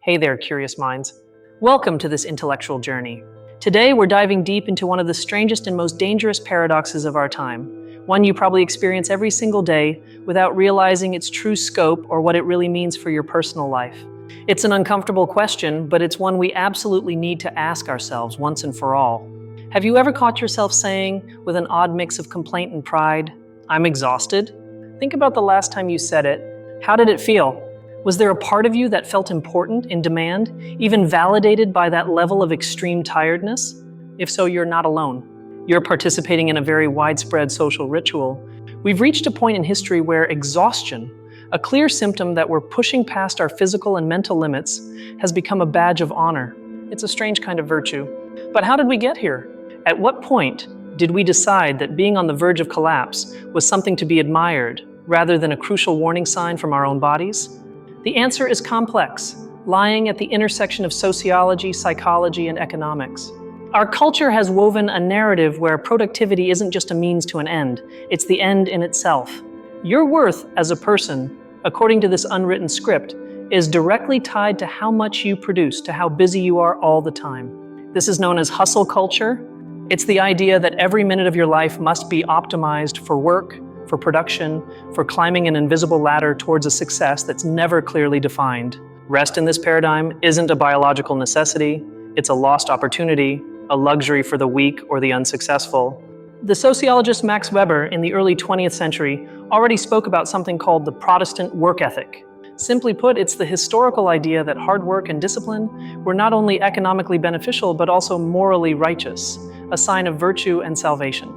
Hey there, curious minds. Welcome to this intellectual journey. Today, we're diving deep into one of the strangest and most dangerous paradoxes of our time, one you probably experience every single day without realizing its true scope or what it really means for your personal life. It's an uncomfortable question, but it's one we absolutely need to ask ourselves once and for all. Have you ever caught yourself saying, with an odd mix of complaint and pride, "I'm exhausted"? Think about the last time you said it. How did it feel? Was there a part of you that felt important, in demand, even validated by that level of extreme tiredness? If so, you're not alone. You're participating in a very widespread social ritual. We've reached a point in history where exhaustion, a clear symptom that we're pushing past our physical and mental limits, has become a badge of honor. It's a strange kind of virtue. But how did we get here? At what point did we decide that being on the verge of collapse was something to be admired, rather than a crucial warning sign from our own bodies? The answer is complex, lying at the intersection of sociology, psychology, and economics. Our culture has woven a narrative where productivity isn't just a means to an end, it's the end in itself. Your worth as a person, according to this unwritten script, is directly tied to how much you produce, to how busy you are all the time. This is known as hustle culture. It's the idea that every minute of your life must be optimized for work, for production, for climbing an invisible ladder towards a success that's never clearly defined. Rest in this paradigm isn't a biological necessity, it's a lost opportunity, a luxury for the weak or the unsuccessful. The sociologist Max Weber in the early 20th century already spoke about something called the Protestant work ethic. Simply put, it's the historical idea that hard work and discipline were not only economically beneficial but also morally righteous, a sign of virtue and salvation.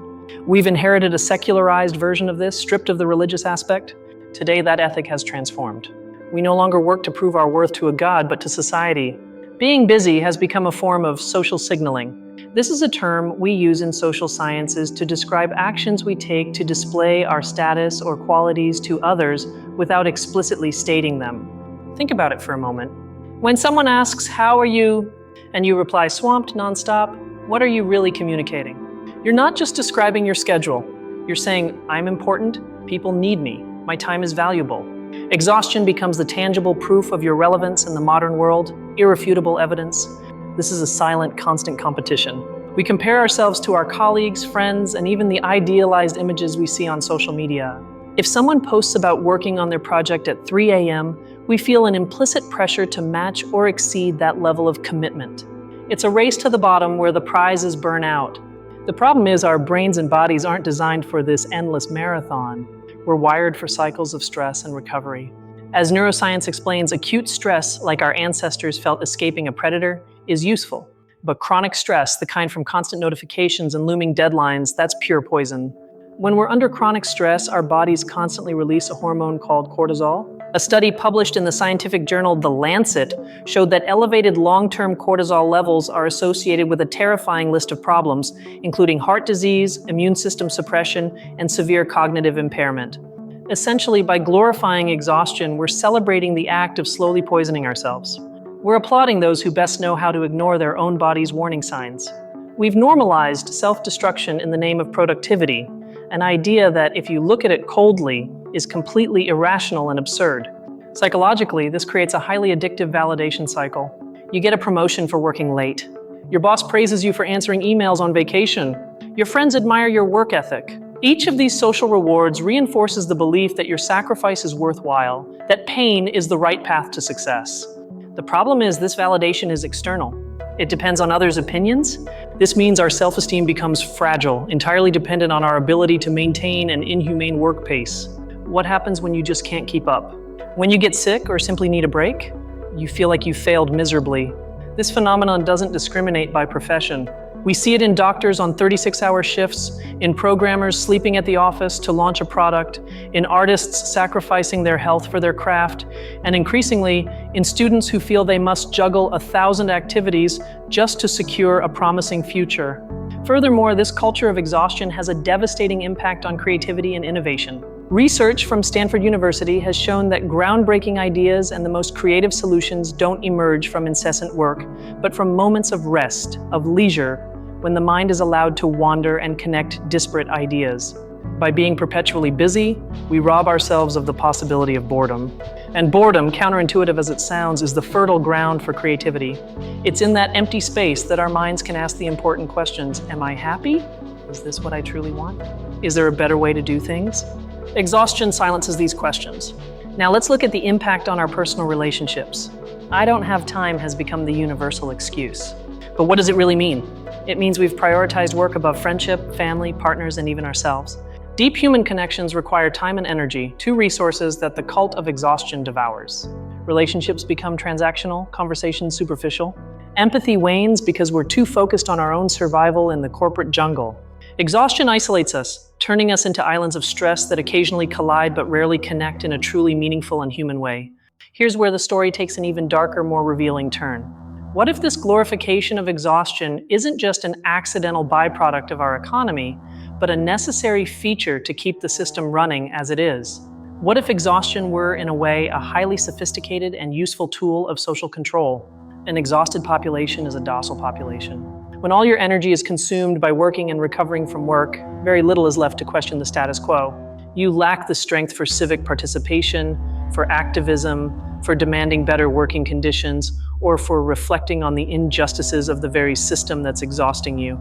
We've inherited a secularized version of this, stripped of the religious aspect. Today, that ethic has transformed. We no longer work to prove our worth to a god, but to society. Being busy has become a form of social signaling. This is a term we use in social sciences to describe actions we take to display our status or qualities to others without explicitly stating them. Think about it for a moment. When someone asks, "How are you?" and you reply, "Swamped, nonstop," what are you really communicating? You're not just describing your schedule. You're saying, "I'm important, people need me, my time is valuable." Exhaustion becomes the tangible proof of your relevance in the modern world, irrefutable evidence. This is a silent, constant competition. We compare ourselves to our colleagues, friends, and even the idealized images we see on social media. If someone posts about working on their project at 3 a.m., we feel an implicit pressure to match or exceed that level of commitment. It's a race to the bottom where the prize is burnout. The problem is our brains and bodies aren't designed for this endless marathon. We're wired for cycles of stress and recovery. As neuroscience explains, acute stress, like our ancestors felt escaping a predator, is useful. But chronic stress, the kind from constant notifications and looming deadlines, that's pure poison. When we're under chronic stress, our bodies constantly release a hormone called cortisol. A study published in the scientific journal The Lancet showed that elevated long-term cortisol levels are associated with a terrifying list of problems, including heart disease, immune system suppression, and severe cognitive impairment. Essentially, by glorifying exhaustion, we're celebrating the act of slowly poisoning ourselves. We're applauding those who best know how to ignore their own body's warning signs. We've normalized self-destruction in the name of productivity, an idea that, if you look at it coldly, is completely irrational and absurd. Psychologically, this creates a highly addictive validation cycle. You get a promotion for working late. Your boss praises you for answering emails on vacation. Your friends admire your work ethic. Each of these social rewards reinforces the belief that your sacrifice is worthwhile, that pain is the right path to success. The problem is this validation is external. It depends on others' opinions. This means our self-esteem becomes fragile, entirely dependent on our ability to maintain an inhumane work pace. What happens when you just can't keep up? When you get sick or simply need a break, you feel like you failed miserably. This phenomenon doesn't discriminate by profession. We see it in doctors on 36-hour shifts, in programmers sleeping at the office to launch a product, in artists sacrificing their health for their craft, and increasingly, in students who feel they must juggle 1,000 activities just to secure a promising future. Furthermore, this culture of exhaustion has a devastating impact on creativity and innovation. Research from Stanford University has shown that groundbreaking ideas and the most creative solutions don't emerge from incessant work, but from moments of rest, of leisure, when the mind is allowed to wander and connect disparate ideas. By being perpetually busy, we rob ourselves of the possibility of boredom. And boredom, counterintuitive as it sounds, is the fertile ground for creativity. It's in that empty space that our minds can ask the important questions. Am I happy? Is this what I truly want? Is there a better way to do things? Exhaustion silences these questions. Now let's look at the impact on our personal relationships. I don't have time has become the universal excuse. But what does it really mean? It means we've prioritized work above friendship, family, partners, and even ourselves. Deep human connections require time and energy, two resources that the cult of exhaustion devours. Relationships become transactional, conversations superficial. Empathy wanes because we're too focused on our own survival in the corporate jungle. Exhaustion isolates us, turning us into islands of stress that occasionally collide but rarely connect in a truly meaningful and human way. Here's where the story takes an even darker, more revealing turn. What if this glorification of exhaustion isn't just an accidental byproduct of our economy, but a necessary feature to keep the system running as it is? What if exhaustion were, in a way, a highly sophisticated and useful tool of social control? An exhausted population is a docile population. When all your energy is consumed by working and recovering from work, very little is left to question the status quo. You lack the strength for civic participation, for activism, for demanding better working conditions, or for reflecting on the injustices of the very system that's exhausting you.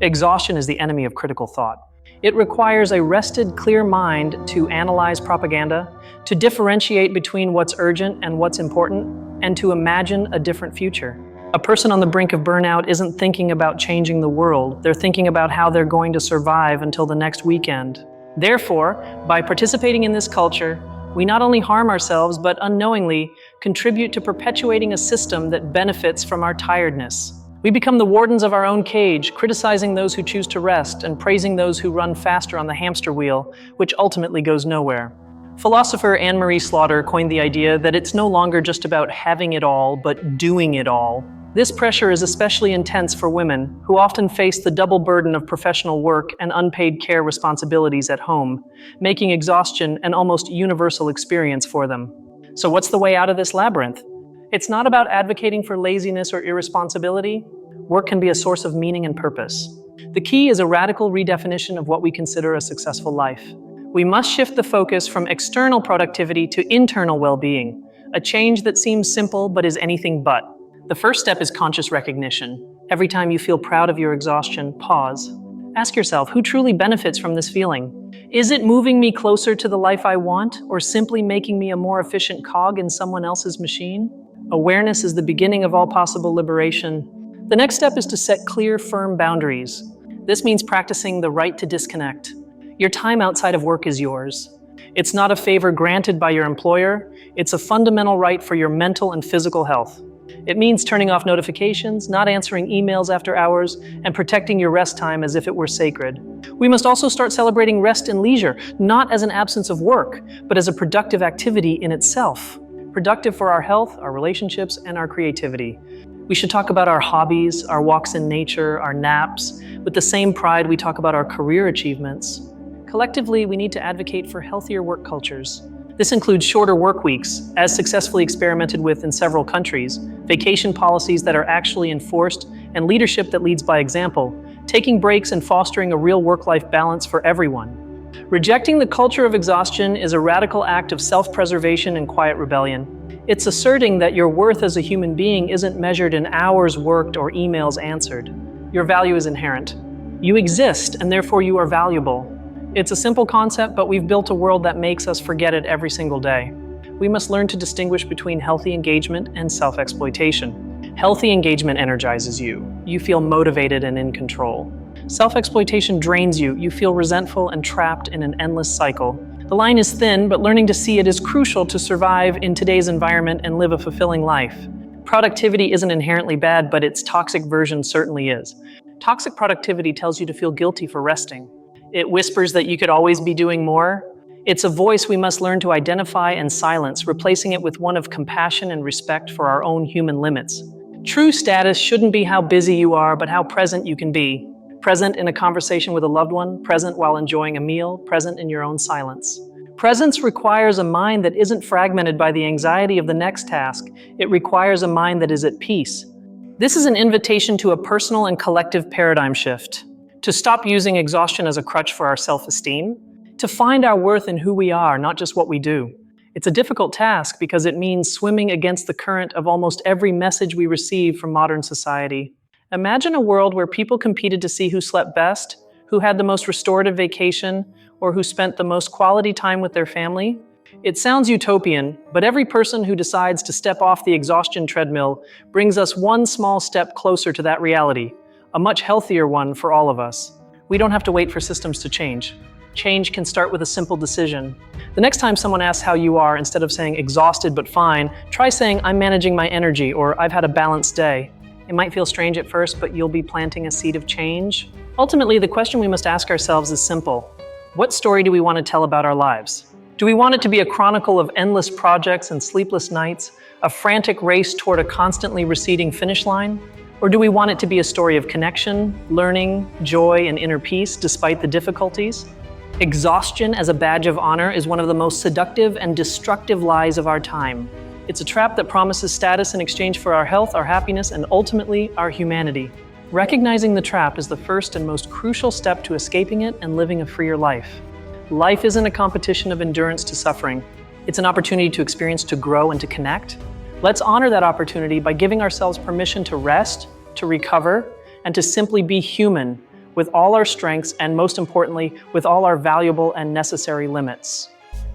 Exhaustion is the enemy of critical thought. It requires a rested, clear mind to analyze propaganda, to differentiate between what's urgent and what's important, and to imagine a different future. A person on the brink of burnout isn't thinking about changing the world. They're thinking about how they're going to survive until the next weekend. Therefore, by participating in this culture, we not only harm ourselves, but unknowingly contribute to perpetuating a system that benefits from our tiredness. We become the wardens of our own cage, criticizing those who choose to rest and praising those who run faster on the hamster wheel, which ultimately goes nowhere. Philosopher Anne-Marie Slaughter coined the idea that it's no longer just about having it all, but doing it all. This pressure is especially intense for women, who often face the double burden of professional work and unpaid care responsibilities at home, making exhaustion an almost universal experience for them. So what's the way out of this labyrinth? It's not about advocating for laziness or irresponsibility. Work can be a source of meaning and purpose. The key is a radical redefinition of what we consider a successful life. We must shift the focus from external productivity to internal well-being, a change that seems simple but is anything but. The first step is conscious recognition. Every time you feel proud of your exhaustion, pause. Ask yourself, who truly benefits from this feeling? Is it moving me closer to the life I want, or simply making me a more efficient cog in someone else's machine? Awareness is the beginning of all possible liberation. The next step is to set clear, firm boundaries. This means practicing the right to disconnect. Your time outside of work is yours. It's not a favor granted by your employer. It's a fundamental right for your mental and physical health. It means turning off notifications, not answering emails after hours, and protecting your rest time as if it were sacred. We must also start celebrating rest and leisure, not as an absence of work, but as a productive activity in itself. Productive for our health, our relationships, and our creativity. We should talk about our hobbies, our walks in nature, our naps, with the same pride we talk about our career achievements. Collectively, we need to advocate for healthier work cultures. This includes shorter work weeks, as successfully experimented with in several countries, vacation policies that are actually enforced, and leadership that leads by example, taking breaks and fostering a real work-life balance for everyone. Rejecting the culture of exhaustion is a radical act of self-preservation and quiet rebellion. It's asserting that your worth as a human being isn't measured in hours worked or emails answered. Your value is inherent. You exist, and therefore you are valuable. It's a simple concept, but we've built a world that makes us forget it every single day. We must learn to distinguish between healthy engagement and self-exploitation. Healthy engagement energizes you. You feel motivated and in control. Self-exploitation drains you. You feel resentful and trapped in an endless cycle. The line is thin, but learning to see it is crucial to survive in today's environment and live a fulfilling life. Productivity isn't inherently bad, but its toxic version certainly is. Toxic productivity tells you to feel guilty for resting. It whispers that you could always be doing more. It's a voice we must learn to identify and silence, replacing it with one of compassion and respect for our own human limits. True status shouldn't be how busy you are, but how present you can be. Present in a conversation with a loved one, present while enjoying a meal, present in your own silence. Presence requires a mind that isn't fragmented by the anxiety of the next task. It requires a mind that is at peace. This is an invitation to a personal and collective paradigm shift. To stop using exhaustion as a crutch for our self-esteem, to find our worth in who we are, not just what we do. It's a difficult task because it means swimming against the current of almost every message we receive from modern society. Imagine a world where people competed to see who slept best, who had the most restorative vacation, or who spent the most quality time with their family. It sounds utopian, but every person who decides to step off the exhaustion treadmill brings us one small step closer to that reality, a much healthier one for all of us. We don't have to wait for systems to change. Change can start with a simple decision. The next time someone asks how you are, instead of saying exhausted but fine, try saying I'm managing my energy or I've had a balanced day. It might feel strange at first, but you'll be planting a seed of change. Ultimately, the question we must ask ourselves is simple. What story do we want to tell about our lives? Do we want it to be a chronicle of endless projects and sleepless nights, a frantic race toward a constantly receding finish line? Or do we want it to be a story of connection, learning, joy, and inner peace despite the difficulties? Exhaustion as a badge of honor is one of the most seductive and destructive lies of our time. It's a trap that promises status in exchange for our health, our happiness, and ultimately, our humanity. Recognizing the trap is the first and most crucial step to escaping it and living a freer life. Life isn't a competition of endurance to suffering. It's an opportunity to experience, to grow, and to connect. Let's honor that opportunity by giving ourselves permission to rest, to recover, and to simply be human, with all our strengths and, most importantly, with all our valuable and necessary limits.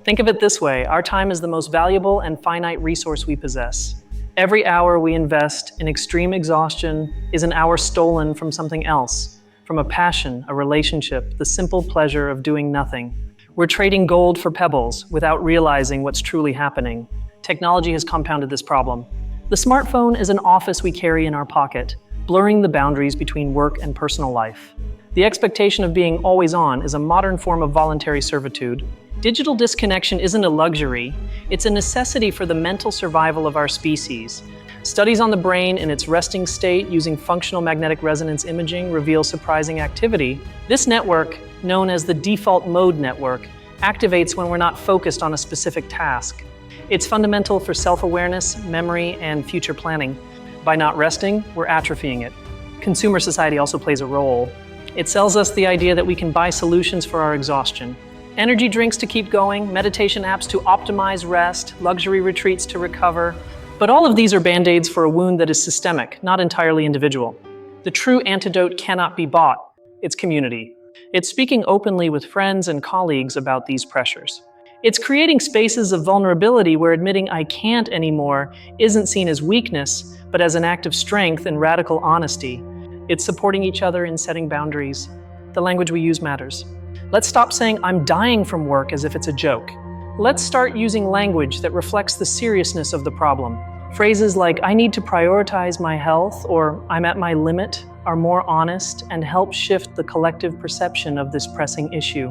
Think of it this way: our time is the most valuable and finite resource we possess. Every hour we invest in extreme exhaustion is an hour stolen from something else, from a passion, a relationship, the simple pleasure of doing nothing. We're trading gold for pebbles without realizing what's truly happening. Technology has compounded this problem. The smartphone is an office we carry in our pocket, blurring the boundaries between work and personal life. The expectation of being always on is a modern form of voluntary servitude. Digital disconnection isn't a luxury, it's a necessity for the mental survival of our species. Studies on the brain in its resting state using functional magnetic resonance imaging reveal surprising activity. This network, known as the default mode network, activates when we're not focused on a specific task. It's fundamental for self-awareness, memory, and future planning. By not resting, we're atrophying it. Consumer society also plays a role. It sells us the idea that we can buy solutions for our exhaustion. Energy drinks to keep going, meditation apps to optimize rest, luxury retreats to recover. But all of these are band-aids for a wound that is systemic, not entirely individual. The true antidote cannot be bought. It's community. It's speaking openly with friends and colleagues about these pressures. It's creating spaces of vulnerability where admitting I can't anymore isn't seen as weakness, but as an act of strength and radical honesty. It's supporting each other in setting boundaries. The language we use matters. Let's stop saying I'm dying from work as if it's a joke. Let's start using language that reflects the seriousness of the problem. Phrases like I need to prioritize my health or I'm at my limit are more honest and help shift the collective perception of this pressing issue.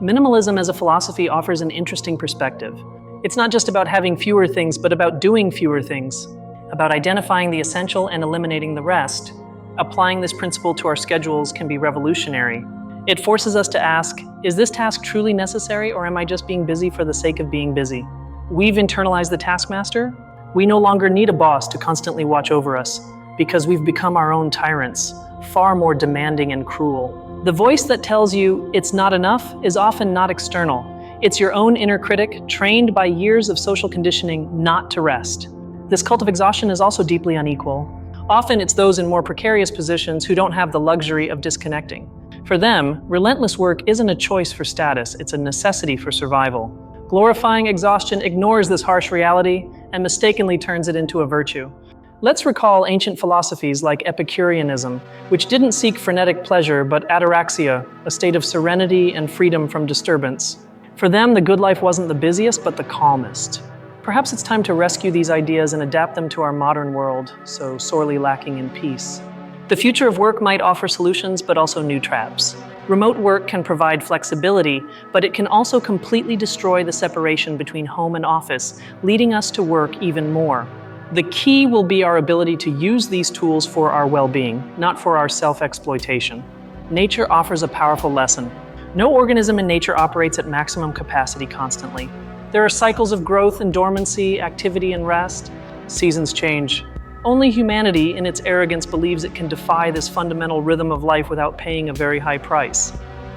Minimalism as a philosophy offers an interesting perspective. It's not just about having fewer things, but about doing fewer things, about identifying the essential and eliminating the rest. Applying this principle to our schedules can be revolutionary. It forces us to ask, is this task truly necessary, or am I just being busy for the sake of being busy? We've internalized the taskmaster. We no longer need a boss to constantly watch over us, because we've become our own tyrants, far more demanding and cruel. The voice that tells you it's not enough is often not external. It's your own inner critic, trained by years of social conditioning not to rest. This cult of exhaustion is also deeply unequal. Often it's those in more precarious positions who don't have the luxury of disconnecting. For them, relentless work isn't a choice for status, it's a necessity for survival. Glorifying exhaustion ignores this harsh reality and mistakenly turns it into a virtue. Let's recall ancient philosophies like Epicureanism, which didn't seek frenetic pleasure but ataraxia, a state of serenity and freedom from disturbance. For them, the good life wasn't the busiest, but the calmest. Perhaps it's time to rescue these ideas and adapt them to our modern world, so sorely lacking in peace. The future of work might offer solutions, but also new traps. Remote work can provide flexibility, but it can also completely destroy the separation between home and office, leading us to work even more. The key will be our ability to use these tools for our well-being, not for our self-exploitation. Nature offers a powerful lesson. No organism in nature operates at maximum capacity constantly. There are cycles of growth and dormancy, activity and rest. Seasons change. Only humanity, in its arrogance, believes it can defy this fundamental rhythm of life without paying a very high price.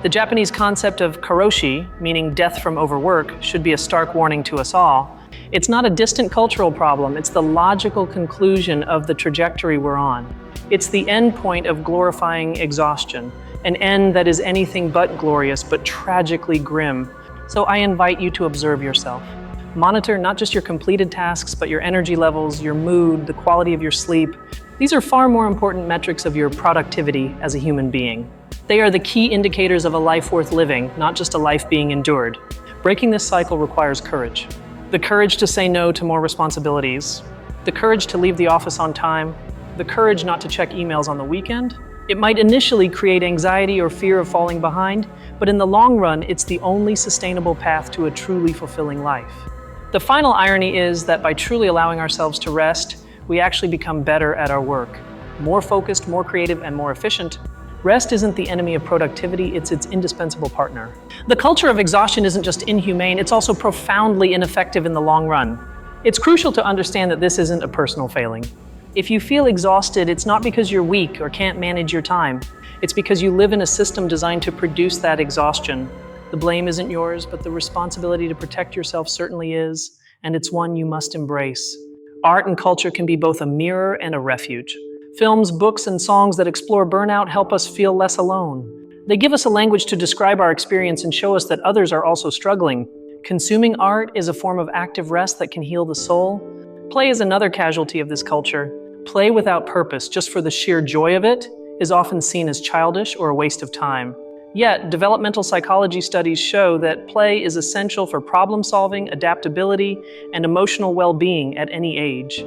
The Japanese concept of karoshi, meaning death from overwork, should be a stark warning to us all. It's not a distant cultural problem, it's the logical conclusion of the trajectory we're on. It's the end point of glorifying exhaustion, an end that is anything but glorious, but tragically grim. So I invite you to observe yourself. Monitor not just your completed tasks, but your energy levels, your mood, the quality of your sleep. These are far more important metrics of your productivity as a human being. They are the key indicators of a life worth living, not just a life being endured. Breaking this cycle requires courage. The courage to say no to more responsibilities, the courage to leave the office on time, the courage not to check emails on the weekend. It might initially create anxiety or fear of falling behind, but in the long run, it's the only sustainable path to a truly fulfilling life. The final irony is that by truly allowing ourselves to rest, we actually become better at our work. More focused, more creative, and more efficient. Rest isn't the enemy of productivity, it's its indispensable partner. The culture of exhaustion isn't just inhumane, it's also profoundly ineffective in the long run. It's crucial to understand that this isn't a personal failing. If you feel exhausted, it's not because you're weak or can't manage your time. It's because you live in a system designed to produce that exhaustion. The blame isn't yours, but the responsibility to protect yourself certainly is, and it's one you must embrace. Art and culture can be both a mirror and a refuge. Films, books, and songs that explore burnout help us feel less alone. They give us a language to describe our experience and show us that others are also struggling. Consuming art is a form of active rest that can heal the soul. Play is another casualty of this culture. Play without purpose, just for the sheer joy of it, is often seen as childish or a waste of time. Yet, developmental psychology studies show that play is essential for problem-solving, adaptability, and emotional well-being at any age.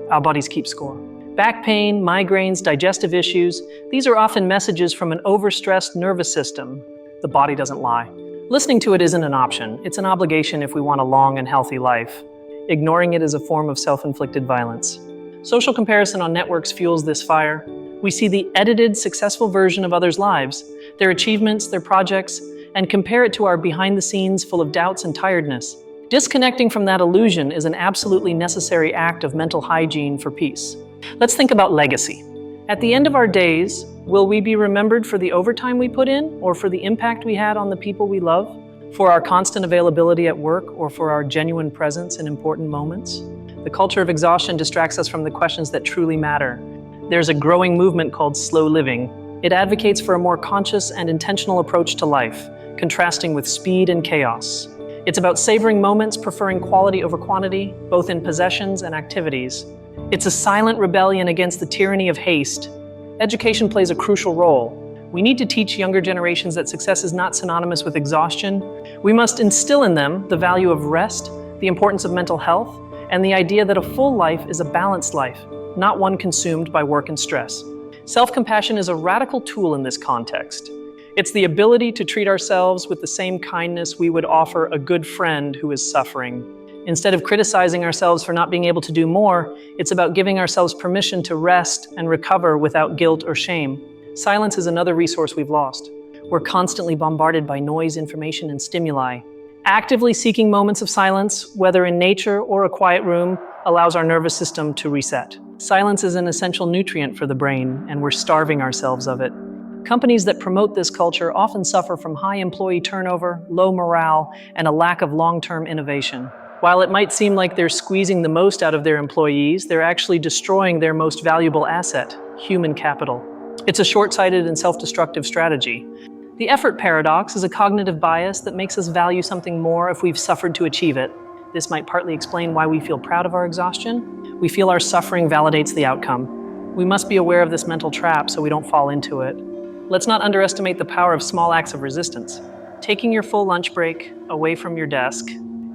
Our bodies keep score. Back pain, migraines, digestive issues, these are often messages from an overstressed nervous system. The body doesn't lie. Listening to it isn't an option, it's an obligation if we want a long and healthy life. Ignoring it is a form of self-inflicted violence. Social comparison on networks fuels this fire. We see the edited, successful version of others' lives, their achievements, their projects, and compare it to our behind the scenes full of doubts and tiredness. Disconnecting from that illusion is an absolutely necessary act of mental hygiene for peace. Let's think about legacy. At the end of our days, will we be remembered for the overtime we put in, or for the impact we had on the people we love? For our constant availability at work, or for our genuine presence in important moments? The culture of exhaustion distracts us from the questions that truly matter. There's a growing movement called slow living. It advocates for a more conscious and intentional approach to life, contrasting with speed and chaos. It's about savoring moments, preferring quality over quantity, both in possessions and activities. It's a silent rebellion against the tyranny of haste. Education plays a crucial role. We need to teach younger generations that success is not synonymous with exhaustion. We must instill in them the value of rest, the importance of mental health, and the idea that a full life is a balanced life, not one consumed by work and stress. Self-compassion is a radical tool in this context. It's the ability to treat ourselves with the same kindness we would offer a good friend who is suffering. Instead of criticizing ourselves for not being able to do more, it's about giving ourselves permission to rest and recover without guilt or shame. Silence is another resource we've lost. We're constantly bombarded by noise, information, and stimuli. Actively seeking moments of silence, whether in nature or a quiet room, allows our nervous system to reset. Silence is an essential nutrient for the brain, and we're starving ourselves of it. Companies that promote this culture often suffer from high employee turnover, low morale, and a lack of long-term innovation. While it might seem like they're squeezing the most out of their employees, they're actually destroying their most valuable asset, human capital. It's a short-sighted and self-destructive strategy. The effort paradox is a cognitive bias that makes us value something more if we've suffered to achieve it. This might partly explain why we feel proud of our exhaustion. We feel our suffering validates the outcome. We must be aware of this mental trap so we don't fall into it. Let's not underestimate the power of small acts of resistance. Taking your full lunch break away from your desk,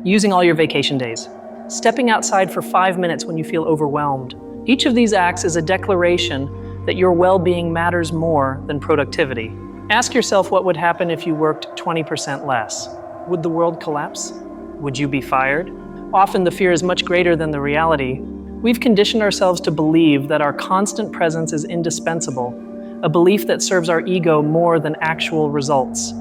using all your vacation days, stepping outside for 5 minutes when you feel overwhelmed. Each of these acts is a declaration that your well-being matters more than productivity. Ask yourself what would happen if you worked 20% less. Would the world collapse? Would you be fired? Often the fear is much greater than the reality. We've conditioned ourselves to believe that our constant presence is indispensable, a belief that serves our ego more than actual results.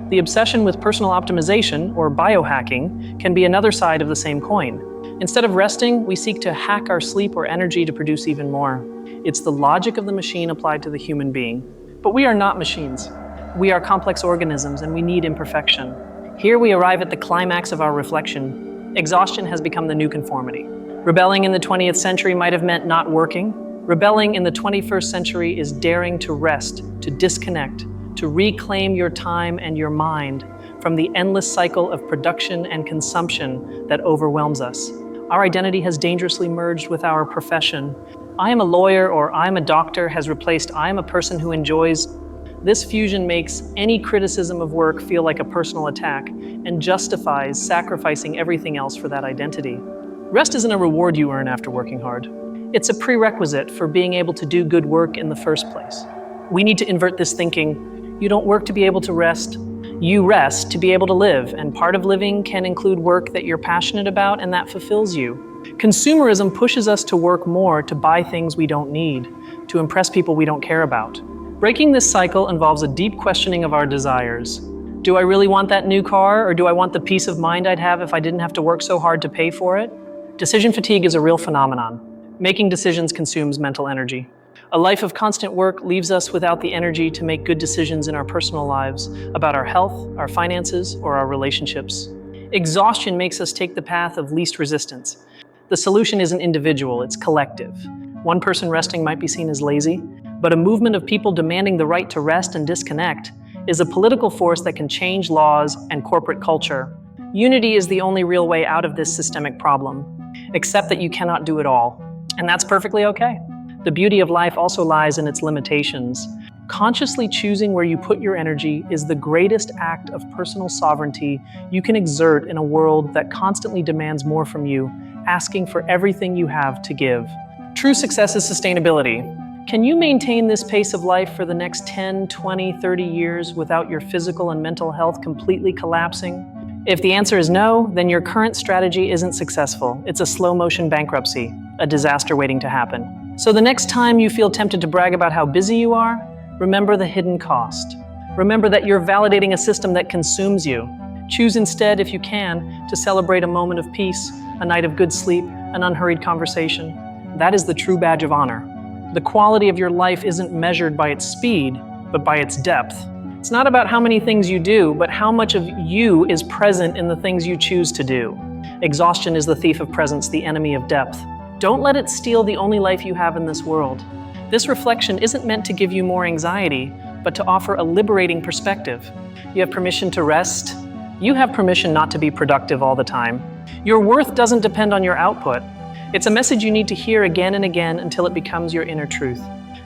The obsession with personal optimization, or biohacking, can be another side of the same coin. Instead of resting, we seek to hack our sleep or energy to produce even more. It's the logic of the machine applied to the human being. But we are not machines. We are complex organisms and we need imperfection. Here we arrive at the climax of our reflection. Exhaustion has become the new conformity. Rebelling in the 20th century might have meant not working. Rebelling in the 21st century is daring to rest, to disconnect, to reclaim your time and your mind from the endless cycle of production and consumption that overwhelms us. Our identity has dangerously merged with our profession. I am a lawyer or I'm a doctor has replaced I am a person who enjoys. This fusion makes any criticism of work feel like a personal attack and justifies sacrificing everything else for that identity. Rest isn't a reward you earn after working hard. It's a prerequisite for being able to do good work in the first place. We need to invert this thinking. You don't work to be able to rest. You rest to be able to live, and part of living can include work that you're passionate about and that fulfills you. Consumerism pushes us to work more, to buy things we don't need, to impress people we don't care about. Breaking this cycle involves a deep questioning of our desires. Do I really want that new car, or do I want the peace of mind I'd have if I didn't have to work so hard to pay for it? Decision fatigue is a real phenomenon. Making decisions consumes mental energy. A life of constant work leaves us without the energy to make good decisions in our personal lives about our health, our finances, or our relationships. Exhaustion makes us take the path of least resistance. The solution isn't individual, it's collective. One person resting might be seen as lazy, but a movement of people demanding the right to rest and disconnect is a political force that can change laws and corporate culture. Unity is the only real way out of this systemic problem. Accept that you cannot do it all, and that's perfectly okay. The beauty of life also lies in its limitations. Consciously choosing where you put your energy is the greatest act of personal sovereignty you can exert in a world that constantly demands more from you, asking for everything you have to give. True success is sustainability. Can you maintain this pace of life for the next 10, 20, 30 years without your physical and mental health completely collapsing? If the answer is no, then your current strategy isn't successful. It's a slow-motion bankruptcy, a disaster waiting to happen. So the next time you feel tempted to brag about how busy you are, remember the hidden cost. Remember that you're validating a system that consumes you. Choose instead, if you can, to celebrate a moment of peace, a night of good sleep, an unhurried conversation. That is the true badge of honor. The quality of your life isn't measured by its speed, but by its depth. It's not about how many things you do, but how much of you is present in the things you choose to do. Exhaustion is the thief of presence, the enemy of depth. Don't let it steal the only life you have in this world. This reflection isn't meant to give you more anxiety, but to offer a liberating perspective. You have permission to rest. You have permission not to be productive all the time. Your worth doesn't depend on your output. It's a message you need to hear again and again until it becomes your inner truth.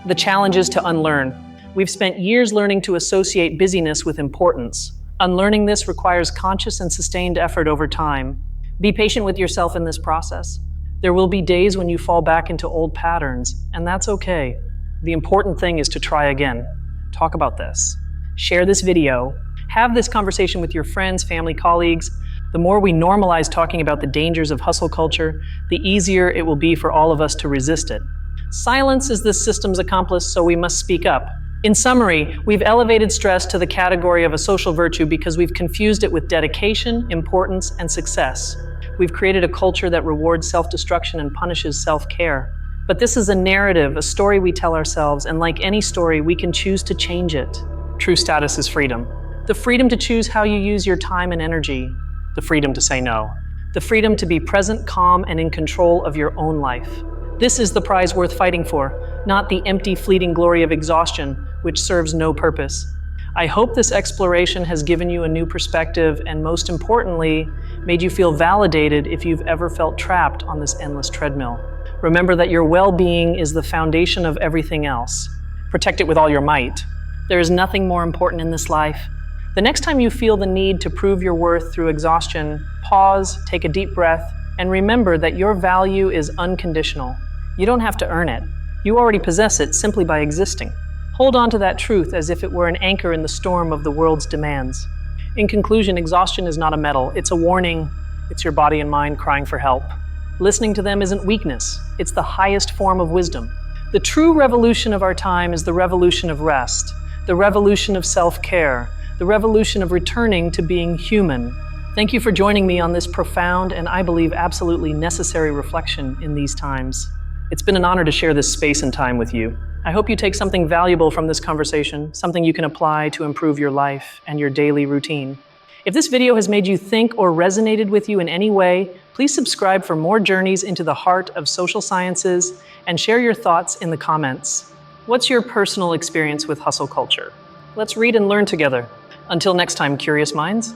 The challenge is to unlearn. We've spent years learning to associate busyness with importance. Unlearning this requires conscious and sustained effort over time. Be patient with yourself in this process. There will be days when you fall back into old patterns, and that's okay. The important thing is to try again. Talk about this. Share this video. Have this conversation with your friends, family, colleagues. The more we normalize talking about the dangers of hustle culture, the easier it will be for all of us to resist it. Silence is this system's accomplice, so we must speak up. In summary, we've elevated stress to the category of a social virtue because we've confused it with dedication, importance, and success. We've created a culture that rewards self-destruction and punishes self-care. But this is a narrative, a story we tell ourselves, and like any story, we can choose to change it. True status is freedom. The freedom to choose how you use your time and energy. The freedom to say no. The freedom to be present, calm, and in control of your own life. This is the prize worth fighting for, not the empty, fleeting glory of exhaustion, which serves no purpose. I hope this exploration has given you a new perspective and, most importantly, made you feel validated if you've ever felt trapped on this endless treadmill. Remember that your well-being is the foundation of everything else. Protect it with all your might. There is nothing more important in this life. The next time you feel the need to prove your worth through exhaustion, pause, take a deep breath, and remember that your value is unconditional. You don't have to earn it. You already possess it simply by existing. Hold on to that truth as if it were an anchor in the storm of the world's demands. In conclusion, exhaustion is not a medal. It's a warning. It's your body and mind crying for help. Listening to them isn't weakness. It's the highest form of wisdom. The true revolution of our time is the revolution of rest, the revolution of self-care, the revolution of returning to being human. Thank you for joining me on this profound and, I believe, absolutely necessary reflection in these times. It's been an honor to share this space and time with you. I hope you take something valuable from this conversation, something you can apply to improve your life and your daily routine. If this video has made you think or resonated with you in any way, please subscribe for more journeys into the heart of social sciences and share your thoughts in the comments. What's your personal experience with hustle culture? Let's read and learn together. Until next time, curious minds.